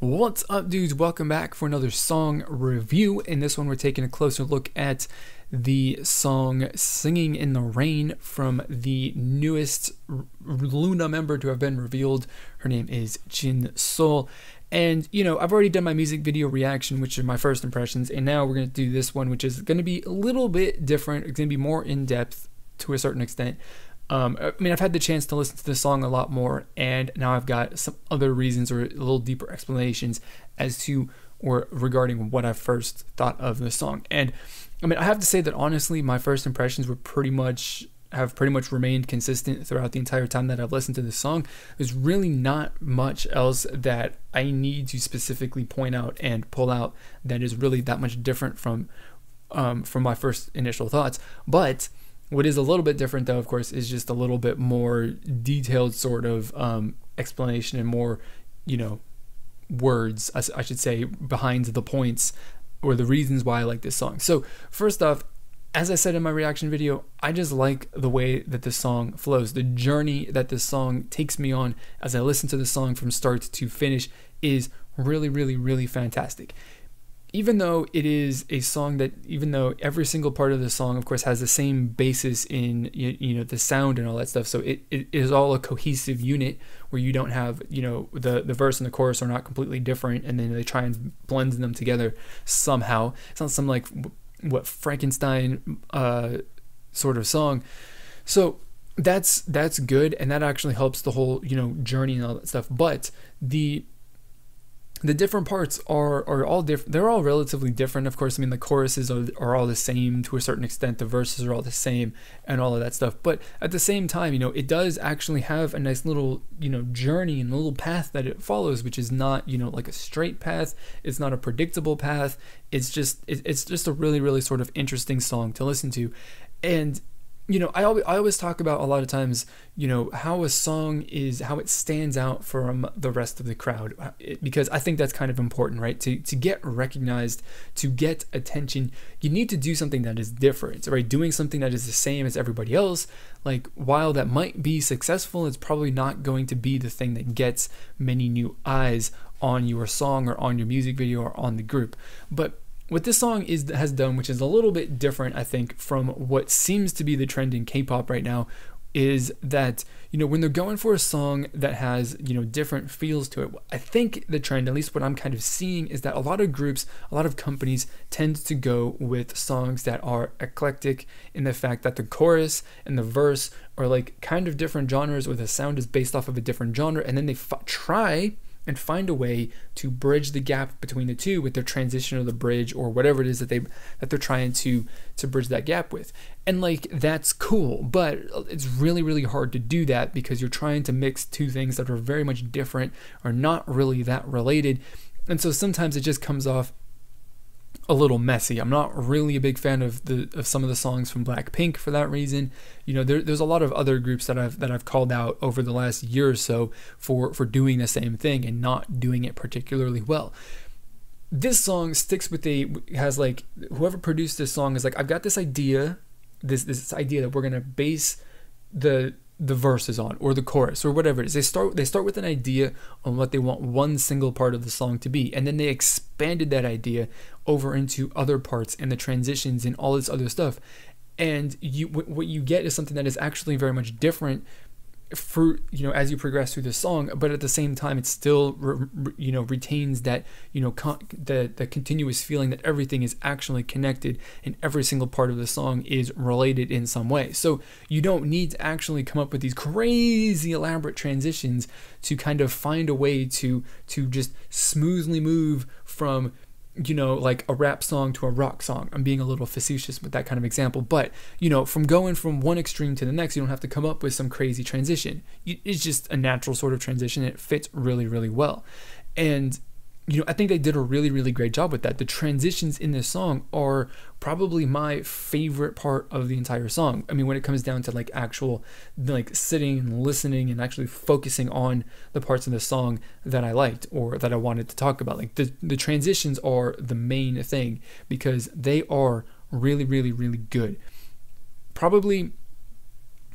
What's up, dudes? Welcome back for another song review. In this one, we're taking a closer look at the song Singing in the Rain from the newest Loona member to have been revealed. Her name is JinSoul. And, I've already done my music video reaction, which are my first impressions, and now we're going to do this one, which is going to be a little bit different. It's going to be more in-depth to a certain extent. I've had the chance to listen to the song a lot more, and now I've got some other reasons or a little deeper explanations as to or regarding what I first thought of the song. And I have to say that honestly, my first impressions were pretty much remained consistent throughout the entire time that I've listened to this song. There's really not much else that I need to specifically point out and pull out that is really that much different from my first initial thoughts. But what is a little bit different, though, of course, is just a little bit more detailed sort of explanation and more, words, I should say, behind the points or the reasons why I like this song. So first off, as I said in my reaction video, I just like the way that the song flows. The journey that this song takes me on as I listen to the song from start to finish is really, really, really fantastic. Even though it is a song that, even though every single part of the song, of course, has the same basis in, the sound and all that stuff. So it is all a cohesive unit where you don't have, the verse and the chorus are not completely different. And then they try and blend them together somehow. It's not some like what Frankenstein sort of song. So that's good. And that actually helps the whole, journey and all that stuff. But the different parts are all different. They're all relatively different. Of course, the choruses are all the same to a certain extent. The verses are all the same and all of that stuff. But at the same time, it does actually have a nice little, journey and a little path that it follows, which is not, like a straight path. It's not a predictable path. It's just a really, really sort of interesting song to listen to. And I always talk about a lot of times, how a song is, how it stands out from the rest of the crowd, because I think that's kind of important, right? To get recognized, to get attention, you need to do something that is different, right? Doing something that is the same as everybody else, like, while that might be successful, it's probably not going to be the thing that gets many new eyes on your song or on your music video or on the group. But what this song has done, which is a little bit different, I think, from what seems to be the trend in K-pop right now, is that, when they're going for a song that has, different feels to it, I think the trend, at least what I'm kind of seeing, is that a lot of groups, a lot of companies tend to go with songs that are eclectic in the fact that the chorus and the verse are like kind of different genres, or the sound is based off of a different genre, and then they try and find a way to bridge the gap between the two with their transition or the bridge or whatever it is that they're trying to bridge that gap with. And like, that's cool, but it's really, really hard to do that because you're trying to mix two things that are very much different, are not really that related. And so sometimes it just comes off a little messy. I'm not really a big fan of some of the songs from Blackpink for that reason. There's a lot of other groups that I've called out over the last year or so for doing the same thing and not doing it particularly well. This song sticks with whoever produced this song is like, I've got this idea, this idea that we're gonna base the verses on, or the chorus, or whatever it is. They start with an idea on what they want one single part of the song to be, and then they expanded that idea over into other parts and the transitions and all this other stuff. And what you get is something that is actually very much different for as you progress through the song, but at the same time it still retains that the continuous feeling that everything is actually connected and every single part of the song is related in some way. So you don't need to actually come up with these crazy elaborate transitions to kind of find a way to just smoothly move from like a rap song to a rock song. I'm being a little facetious with that kind of example, but from going from one extreme to the next, you don't have to come up with some crazy transition. It's just a natural sort of transition. It fits really, really well. And I think they did a really, really great job with that. The transitions in this song are probably my favorite part of the entire song. When it comes down to like actual sitting and listening and actually focusing on the parts of the song that I liked or that I wanted to talk about, like the transitions are the main thing because they are really, really, really good. Probably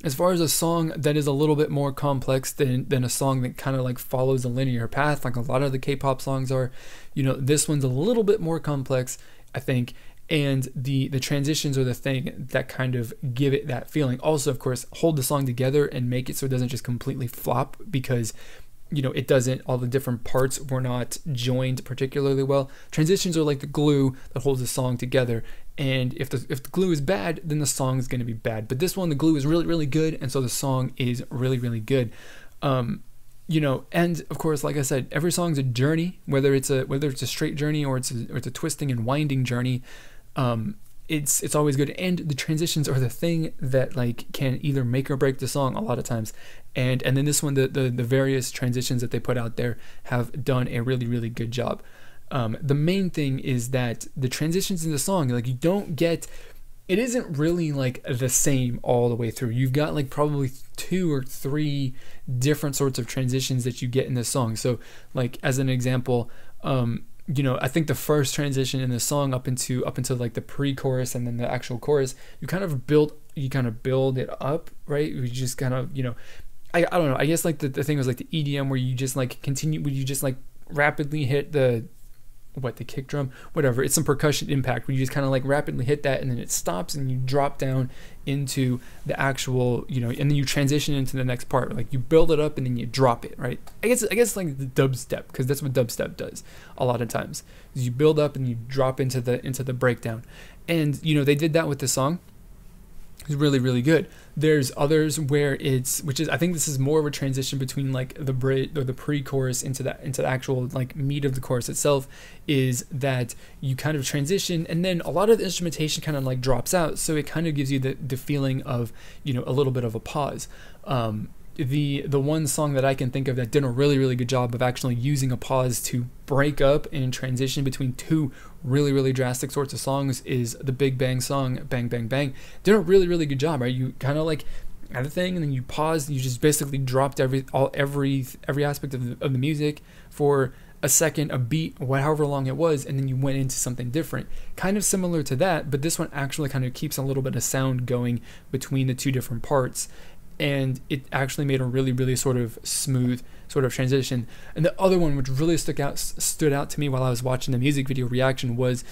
as far as a song that is a little bit more complex than a song that kind of like follows a linear path, like a lot of the K-pop songs are, this one's a little bit more complex, I think. And the transitions are the thing that kind of give it that feeling. Also, of course, hold the song together and make it so it doesn't just completely flop, because it doesn't, all the different parts were not joined particularly well. Transitions are like the glue that holds the song together. And if the glue is bad, then the song is going to be bad. But this one, the glue is really, really good. And so the song is really, really good. And of course, like I said, every song's a journey, whether it's a straight journey or it's a twisting and winding journey. It's always good. And the transitions are the thing that like can either make or break the song a lot of times. And then this one, the various transitions that they put out there have done a really, really good job. The main thing is that the transitions in the song, like, you don't get, it isn't really like the same all the way through. You've got like probably 2 or 3 different sorts of transitions that you get in this song. So like, as an example, I think the first transition in the song up into like the pre-chorus and then the actual chorus, you kind of build it up, right? You just kind of, I don't know. I guess like the thing was like the EDM, where you just like rapidly hit the kick drum, whatever. It's some percussion impact where you just kind of like rapidly hit that, and then it stops and you drop down into the actual, and then you transition into the next part. Like, you build it up and then you drop it, right? I guess like the dubstep, because that's what dubstep does a lot of times. Is you build up and you drop into the breakdown. And they did that with the song. It's really, really good. There's others where I think this is more of a transition between like the bridge or the pre-chorus into the actual like meat of the chorus itself, is that you kind of transition, and then a lot of the instrumentation kind of like drops out, so it kind of gives you the feeling of a little bit of a pause. The one song that I can think of that did a really, really good job of actually using a pause to break up and transition between 2 really, really drastic sorts of songs is the Big Bang song, Bang Bang Bang. Did a really, really good job, right? You kind of like had a thing, and then you paused, you just basically dropped every aspect of the music for a second, a beat, however long it was, and then you went into something different. Kind of similar to that, but this one actually kind of keeps a little bit of sound going between the 2 different parts. And it actually made a really, really sort of smooth sort of transition. And the other one which really stood out to me while I was watching the music video reaction was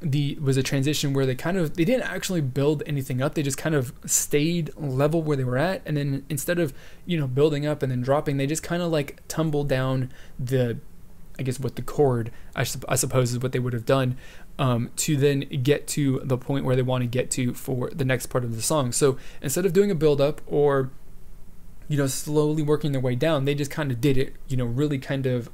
a transition where they didn't actually build anything up. They just kind of stayed level where they were at, and then instead of building up and then dropping, they just kind of like tumbled down the chord, I suppose is what they would have done, to then get to the point where they want to get to for the next part of the song. So instead of doing a build up or slowly working their way down, they just kind of did it really kind of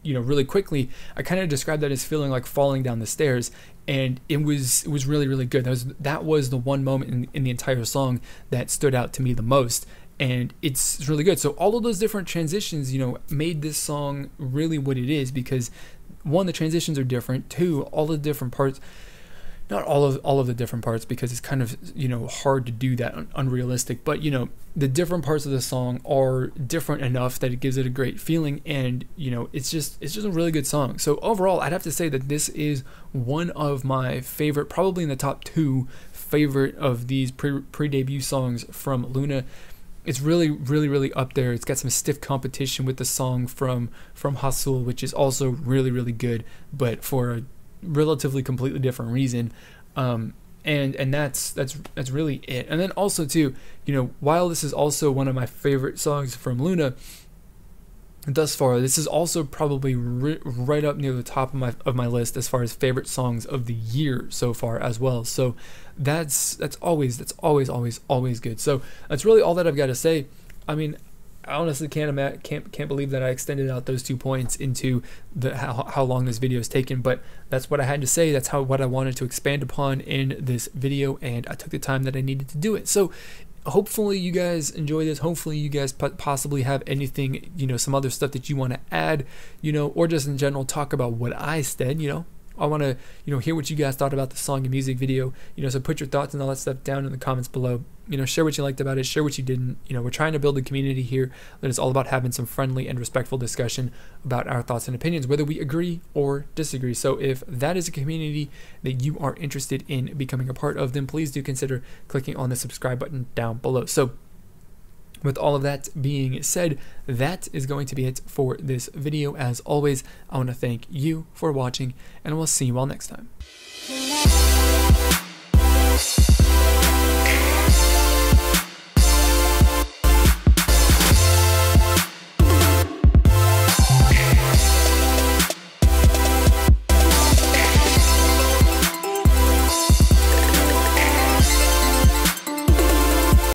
really quickly. I kind of described that as feeling like falling down the stairs, and it was really, really good. That was the one moment in the entire song that stood out to me the most. And it's really good. So all of those different transitions, made this song really what it is, because 1, the transitions are different. 2, all the different parts, not all of the different parts, because it's kind of, hard to do that, unrealistic, but the different parts of the song are different enough that it gives it a great feeling. And it's just a really good song. So overall, I'd have to say that this is one of my favorite, probably in the top 2 favorite of these pre-debut songs from Loona. It's really, really, really up there. It's got some stiff competition with the song from Hustle, which is also really, really good, but for a relatively completely different reason. And that's really it. And then also too, while this is also one of my favorite songs from Loona thus far, this is also probably right up near the top of my list as far as favorite songs of the year so far as well. So that's always good. So that's really all that I've got to say. I mean, I honestly can't believe that I extended out those 2 points into how long this video is taken, but that's what I had to say. That's what I wanted to expand upon in this video, and I took the time that I needed to do it. So hopefully you guys enjoy this. Hopefully you guys possibly have anything, some other stuff that you want to add, or just in general talk about what I said, I want to, hear what you guys thought about the song and music video. So put your thoughts and all that stuff down in the comments below. Share what you liked about it, share what you didn't. We're trying to build a community here that is all about having some friendly and respectful discussion about our thoughts and opinions, whether we agree or disagree. So if that is a community that you are interested in becoming a part of, then please do consider clicking on the subscribe button down below. So with all of that being said, that is going to be it for this video. As always, I want to thank you for watching, and we'll see you all next time.